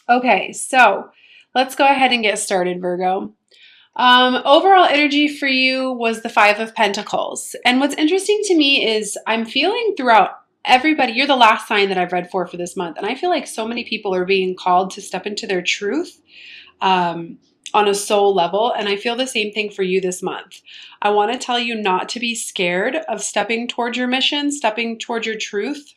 Okay, so let's go ahead and get started, Virgo. Overall energy for you was the Five of Pentacles. And what's interesting to me is I'm feeling throughout everybody, you're the last sign that I've read for this month. And I feel like so many people are being called to step into their truth um, on a soul level. And I feel the same thing for you this month. I want to tell you not to be scared of stepping towards your mission, stepping towards your truth,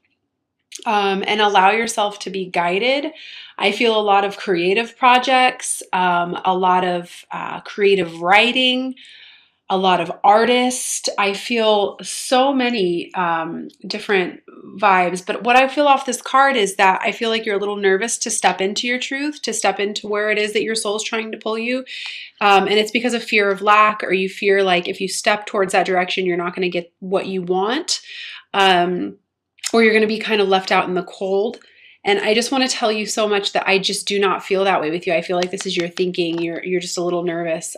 and allow yourself to be guided. I feel a lot of creative projects, a lot of creative writing, a lot of artists. I feel so many different vibes. But what I feel off this card is that I feel like you're a little nervous to step into your truth, to step into where it is that your soul's trying to pull you. And it's because of fear of lack, or you fear like if you step towards that direction, you're not going to get what you want. Or you're going to be kind of left out in the cold. And I just want to tell you so much that I just do not feel that way with you. I feel like this is your thinking. You're just a little nervous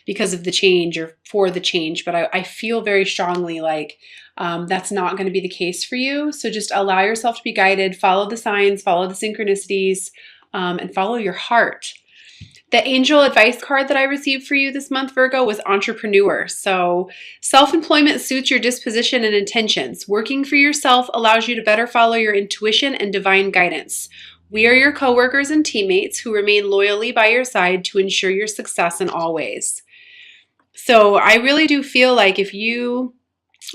because of the change or for the change. But I feel very strongly like that's not going to be the case for you. So just allow yourself to be guided. Follow the signs, follow the synchronicities, and follow your heart. The angel advice card that I received for you this month, Virgo, was entrepreneur. So self-employment suits your disposition and intentions. Working for yourself allows you to better follow your intuition and divine guidance. We are your coworkers and teammates who remain loyally by your side to ensure your success in all ways. So I really do feel like if you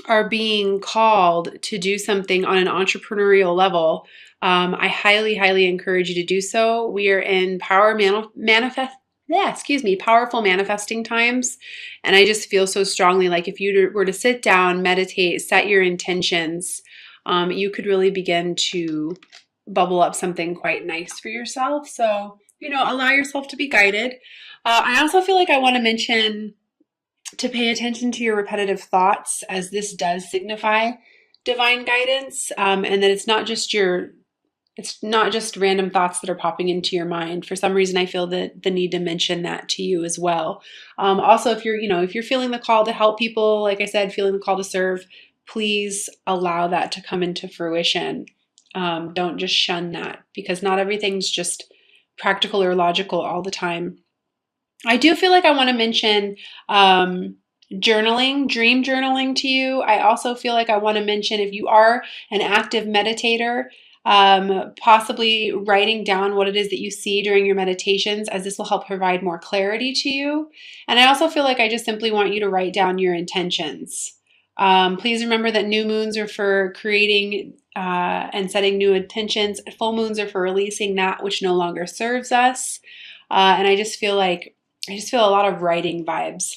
are being called to do something on an entrepreneurial level, I highly, highly encourage you to do so. We are in powerful manifesting times. And I just feel so strongly like if you were to sit down, meditate, set your intentions, you could really begin to bubble up something quite nice for yourself. So, allow yourself to be guided. I also feel like I want to mention to pay attention to your repetitive thoughts, as this does signify divine guidance, and that it's not just random thoughts that are popping into your mind. For some reason, I feel the need to mention that to you as well. Also, if you're feeling the call to help people, like I said, feeling the call to serve, please allow that to come into fruition. Don't just shun that, because not everything's just practical or logical all the time. I do feel like I want to mention journaling, dream journaling to you. I also feel like I want to mention, if you are an active meditator, possibly writing down what it is that you see during your meditations, as this will help provide more clarity to you. And I also feel like I just simply want you to write down your intentions. Please remember that new moons are for creating and setting new intentions. Full moons are for releasing that which no longer serves us. And I just feel a lot of writing vibes.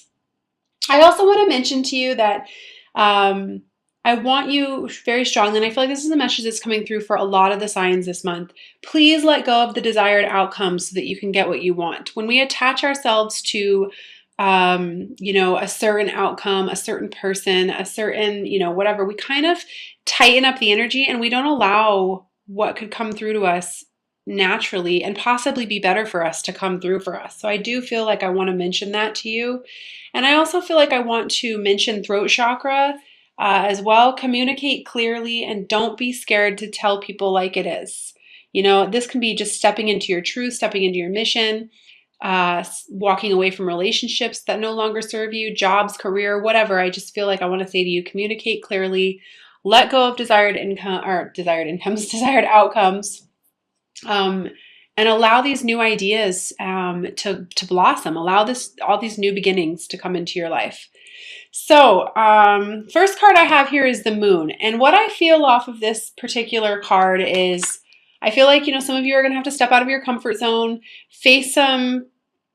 I also want to mention to you that I want you very strongly, and I feel like this is a message that's coming through for a lot of the signs this month. Please let go of the desired outcomes so that you can get what you want. When we attach ourselves to, a certain outcome, a certain person, a certain, whatever, we kind of tighten up the energy and we don't allow what could come through to us naturally and possibly be better for us to come through for us. So I do feel like I want to mention that to you. And I also feel like I want to mention throat chakra as well. Communicate clearly and don't be scared to tell people like it is. This can be just stepping into your truth, stepping into your mission, walking away from relationships that no longer serve you, jobs, career, whatever. I just feel like I want to say to you, communicate clearly, let go of desired outcomes. And allow these new ideas to blossom. Allow all these new beginnings to come into your life. So, first card I have here is the Moon. And what I feel off of this particular card is, I feel like, some of you are going to have to step out of your comfort zone, face some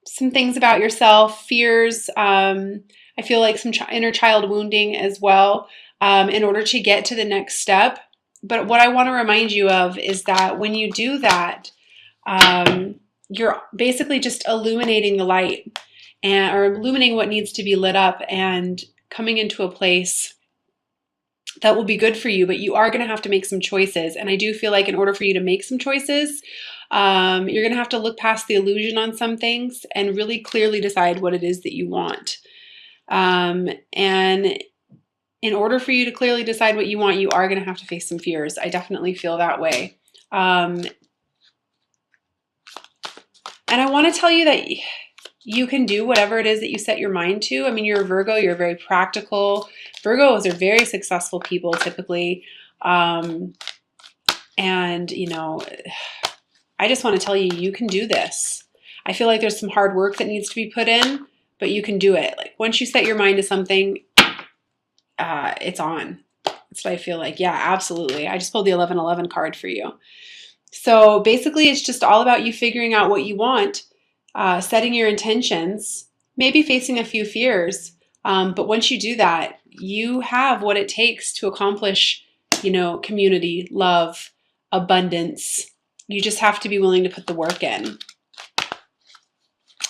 things about yourself, fears. I feel like some inner child wounding as well, in order to get to the next step. But what I want to remind you of is that when you do that, you're basically just illuminating the light or illuminating what needs to be lit up and coming into a place that will be good for you. But you are going to have to make some choices. And I do feel like in order for you to make some choices, you're going to have to look past the illusion on some things and really clearly decide what it is that you want. And in order for you to clearly decide what you want, you are going to have to face some fears. I definitely feel that way. And I want to tell you that you can do whatever it is that you set your mind to. I mean, you're a Virgo, you're very practical. Virgos are very successful people typically. And, you know, I just want to tell you, you can do this. I feel like there's some hard work that needs to be put in, but you can do it. Like once you set your mind to something, it's on. That's what I feel like. Yeah, absolutely. I just pulled the 1111 card for you. So basically, it's just all about you figuring out what you want, setting your intentions, maybe facing a few fears. But once you do that, you have what it takes to accomplish, you know, community, love, abundance. You just have to be willing to put the work in.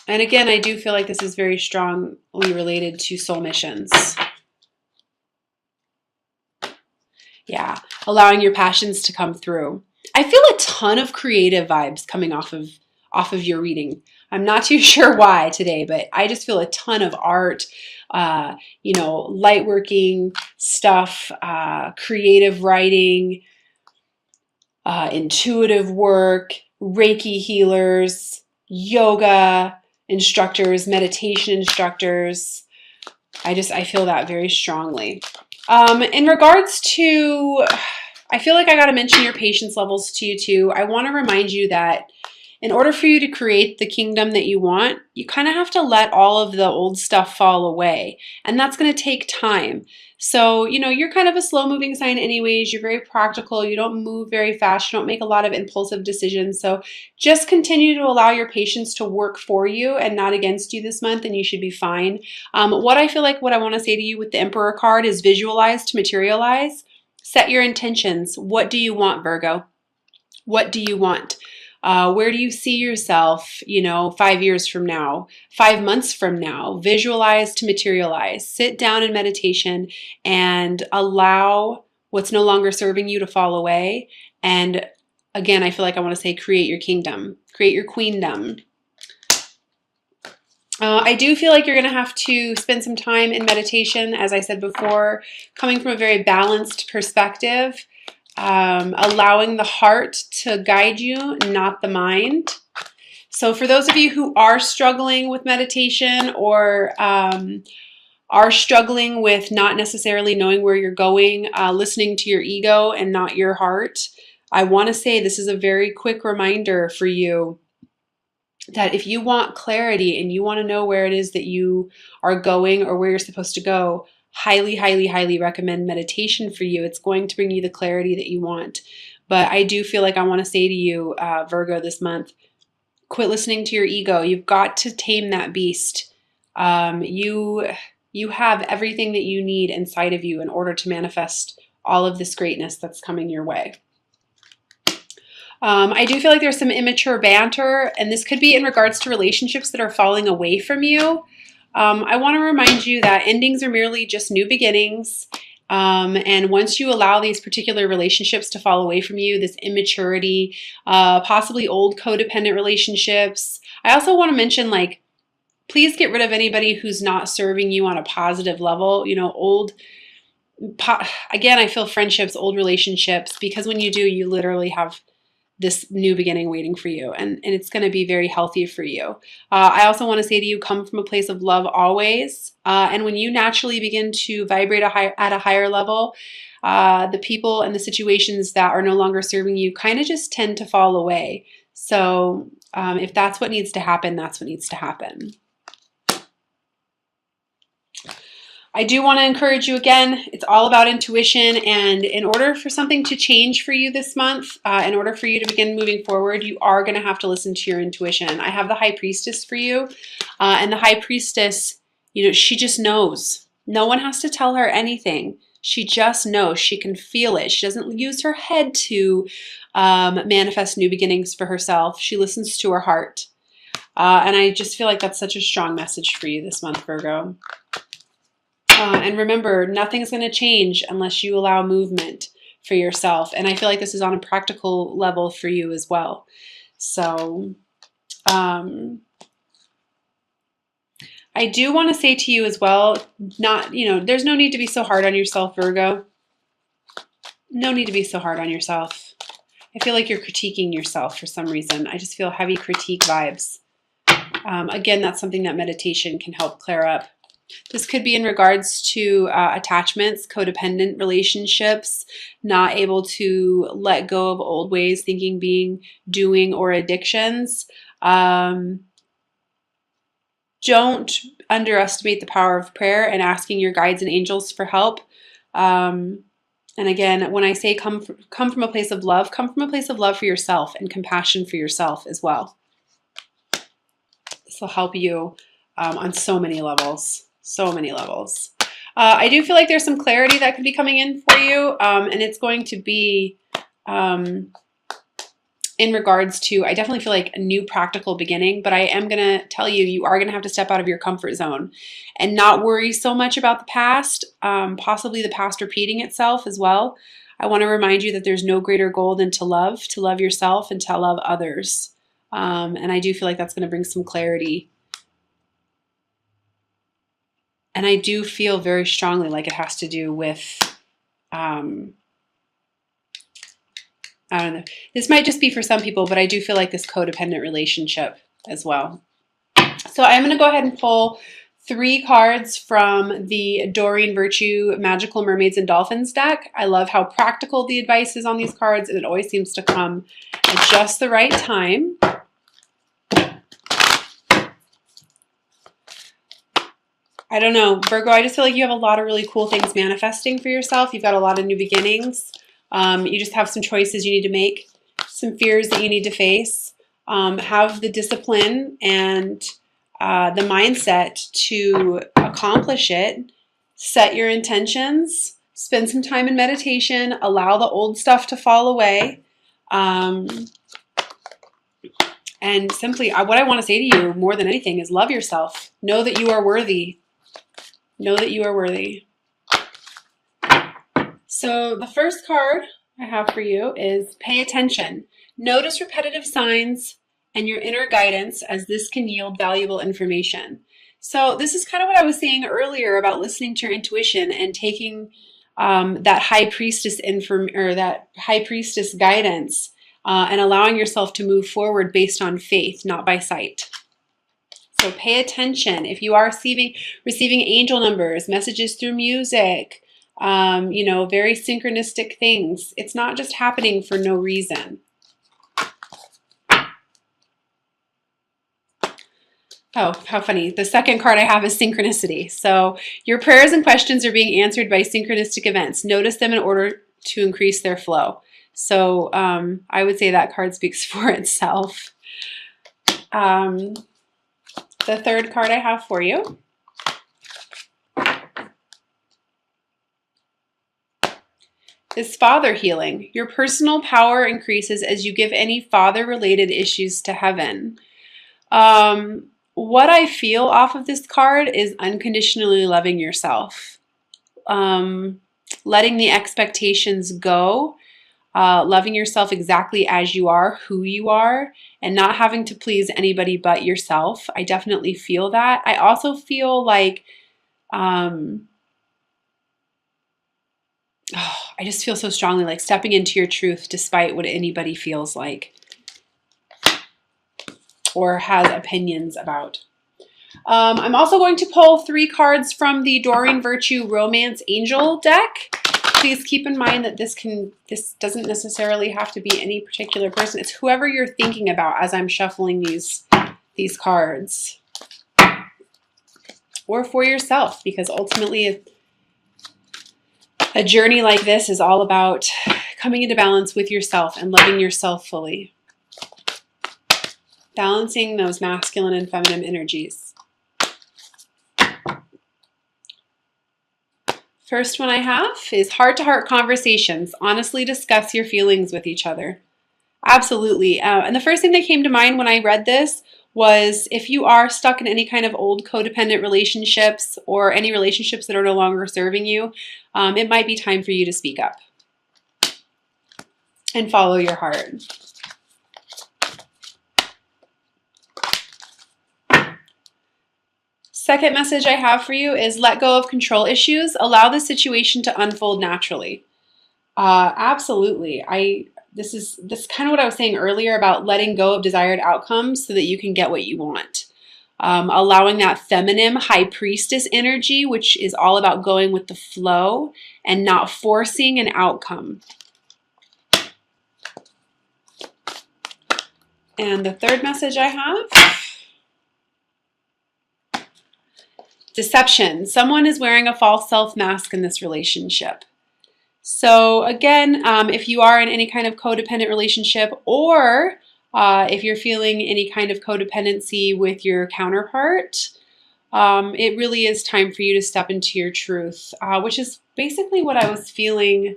And again, I do feel like this is very strongly related to soul missions. Yeah, allowing your passions to come through. I feel a ton of creative vibes coming off of your reading. I'm not too sure why today, but I just feel a ton of art, you know, light working stuff, creative writing, intuitive work, Reiki healers, yoga instructors, meditation instructors. I feel that very strongly. In regards to, I feel like I got to mention your patience levels to you too. I want to remind you that in order for you to create the kingdom that you want, you kind of have to let all of the old stuff fall away. And that's going to take time. So, you know, you're kind of a slow moving sign anyways. You're very practical. You don't move very fast. You don't make a lot of impulsive decisions. So just continue to allow your patience to work for you and not against you this month, and you should be fine. What I feel like what I want to say to you with the Emperor card is visualize to materialize. Set your intentions. What do you want, Virgo? What do you want? Where do you see yourself, you know, 5 years from now, 5 months from now? Visualize to materialize. Sit down in meditation and allow what's no longer serving you to fall away. And again, I feel like I want to say create your kingdom, create your queendom. I do feel like you're going to have to spend some time in meditation, as I said before, coming from a very balanced perspective. Allowing the heart to guide you, not the mind. So for those of you who are struggling with meditation or are struggling with not necessarily knowing where you're going, listening to your ego and not your heart, I want to say this is a very quick reminder for you that if you want clarity and you want to know where it is that you are going or where you're supposed to go, highly, highly, highly recommend meditation for you. It's going to bring you the clarity that you want. But I do feel like I want to say to you, Virgo, this month, quit listening to your ego. You've got to tame that beast. You have everything that you need inside of you in order to manifest all of this greatness that's coming your way. I do feel like there's some immature banter, and this could be in regards to relationships that are falling away from you. I want to remind you that endings are merely just new beginnings. And once you allow these particular relationships to fall away from you, this immaturity, possibly old codependent relationships. I also want to mention, like, please get rid of anybody who's not serving you on a positive level. You know, again, I feel friendships, old relationships, because when you do, you literally have this new beginning waiting for you, and it's going to be very healthy for you. I also want to say to you, come from a place of love always. And when you naturally begin to vibrate at a higher level, the people and the situations that are no longer serving you kind of just tend to fall away. So if that's what needs to happen, that's what needs to happen. I do want to encourage you again, it's all about intuition, and in order for something to change for you this month, in order for you to begin moving forward, you are going to have to listen to your intuition. I have the High Priestess for you, and the High Priestess, you know, she just knows. No one has to tell her anything. She just knows. She can feel it. She doesn't use her head to manifest new beginnings for herself. She listens to her heart. And I just feel like that's such a strong message for you this month, Virgo. And remember, nothing's going to change unless you allow movement for yourself. And I feel like this is on a practical level for you as well. So I do want to say to you as well, there's no need to be so hard on yourself, Virgo. No need to be so hard on yourself. I feel like you're critiquing yourself for some reason. I just feel heavy critique vibes. Again, that's something that meditation can help clear up. This could be in regards to attachments, codependent relationships, not able to let go of old ways, thinking, being, doing, or addictions. Don't underestimate the power of prayer and asking your guides and angels for help. And again, when I say come from a place of love, come from a place of love for yourself and compassion for yourself as well. This will help you on so many levels. So many levels. I do feel like there's some clarity that could be coming in for you, and it's going to be in regards to, I definitely feel like a new practical beginning, but I am going to tell you, you are going to have to step out of your comfort zone and not worry so much about the past, possibly the past repeating itself as well. I want to remind you that there's no greater goal than to love yourself and to love others. And I do feel like that's going to bring some clarity. And I do feel very strongly like it has to do with, I don't know, this might just be for some people, but I do feel like this codependent relationship as well. So I'm going to go ahead and pull 3 cards from the Doreen Virtue Magical Mermaids and Dolphins deck. I love how practical the advice is on these cards, and it always seems to come at just the right time. I don't know, Virgo, I just feel like you have a lot of really cool things manifesting for yourself. You've got a lot of new beginnings. You just have some choices you need to make, some fears that you need to face. Have the discipline and the mindset to accomplish it. Set your intentions. Spend some time in meditation. Allow the old stuff to fall away. And simply, what I want to say to you more than anything is love yourself. Know that you are worthy. Know that you are worthy. So the first card I have for you is pay attention. Notice repetitive signs and your inner guidance, as this can yield valuable information. So this is kind of what I was saying earlier about listening to your intuition and taking that high priestess guidance and allowing yourself to move forward based on faith, not by sight. So pay attention. If you are receiving angel numbers, messages through music, you know, very synchronistic things, it's not just happening for no reason. Oh, how funny. The second card I have is synchronicity. So your prayers and questions are being answered by synchronistic events. Notice them in order to increase their flow. So I would say that card speaks for itself. The third card I have for you is father healing. Your personal power increases as you give any father-related issues to heaven. What I feel off of this card is unconditionally loving yourself, letting the expectations go, loving yourself exactly as you are, who you are, and not having to please anybody but yourself. I definitely feel that. I also feel like, I just feel so strongly like stepping into your truth despite what anybody feels like or has opinions about. I'm also going to pull 3 cards from the Doreen Virtue Romance Angel deck. Please keep in mind that this doesn't necessarily have to be any particular person. It's whoever you're thinking about as I'm shuffling these cards. Or for yourself, because ultimately a journey like this is all about coming into balance with yourself and loving yourself fully. Balancing those masculine and feminine energies. First one I have is heart-to-heart conversations. Honestly discuss your feelings with each other. Absolutely. And the first thing that came to mind when I read this was if you are stuck in any kind of old codependent relationships or any relationships that are no longer serving you, it might be time for you to speak up and follow your heart. Second message I have for you is let go of control issues. Allow the situation to unfold naturally. Absolutely. This is kind of what I was saying earlier about letting go of desired outcomes so that you can get what you want. allowing that feminine high priestess energy, which is all about going with the flow and not forcing an outcome. And the third message I have, deception. Someone is wearing a false self mask in this relationship. So again, if you are in any kind of codependent relationship, or if you're feeling any kind of codependency with your counterpart, it really is time for you to step into your truth, which is basically what I was feeling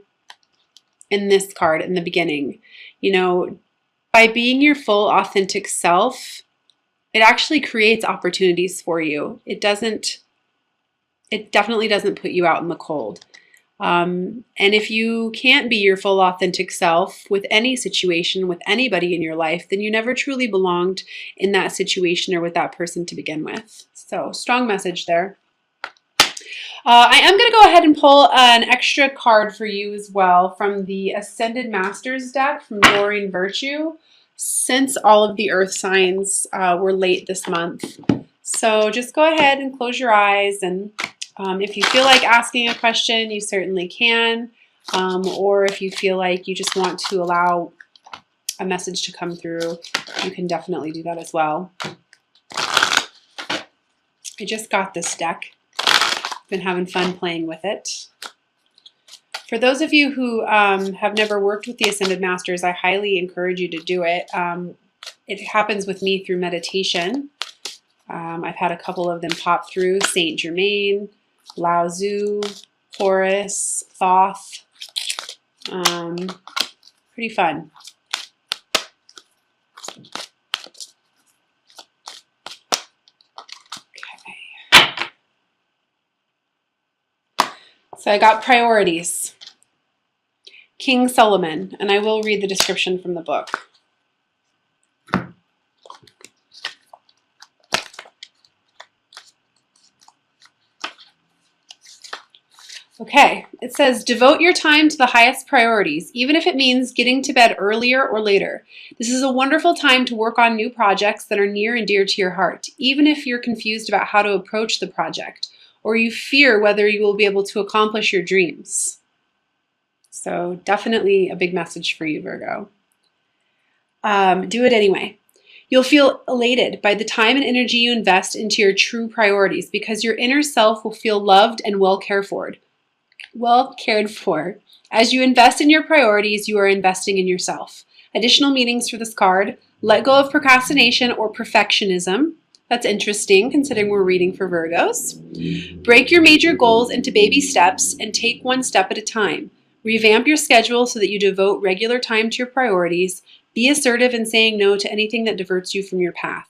in this card in the beginning. You know, by being your full authentic self, it actually creates opportunities for you. It definitely doesn't put you out in the cold. And if you can't be your full authentic self with any situation, with anybody in your life, then you never truly belonged in that situation or with that person to begin with. So strong message there. I am going to go ahead and pull an extra card for you as well from the Ascended Masters deck from Doreen Virtue, since all of the earth signs were late this month. So just go ahead and close your eyes, and if you feel like asking a question, you certainly can, or if you feel like you just want to allow a message to come through, you can definitely do that as well. I just got this deck. Been having fun playing with it. For those of you who have never worked with the Ascended Masters, I highly encourage you to do it. It happens with me through meditation. I've had a couple of them pop through: Saint Germain, Lao Tzu, Horus, Thoth. Pretty fun. So I got priorities. King Solomon, and I will read the description from the book. Okay, it says, devote your time to the highest priorities, even if it means getting to bed earlier or later. This is a wonderful time to work on new projects that are near and dear to your heart, even if you're confused about how to approach the project, or you fear whether you will be able to accomplish your dreams. So definitely a big message for you, Virgo. Do it anyway. You'll feel elated by the time and energy you invest into your true priorities, because your inner self will feel loved and well cared for. As you invest in your priorities, you are investing in yourself. Additional meanings for this card: let go of procrastination or perfectionism. That's interesting considering we're reading for Virgos. Break your major goals into baby steps and take one step at a time. Revamp your schedule so that you devote regular time to your priorities. Be assertive in saying no to anything that diverts you from your path.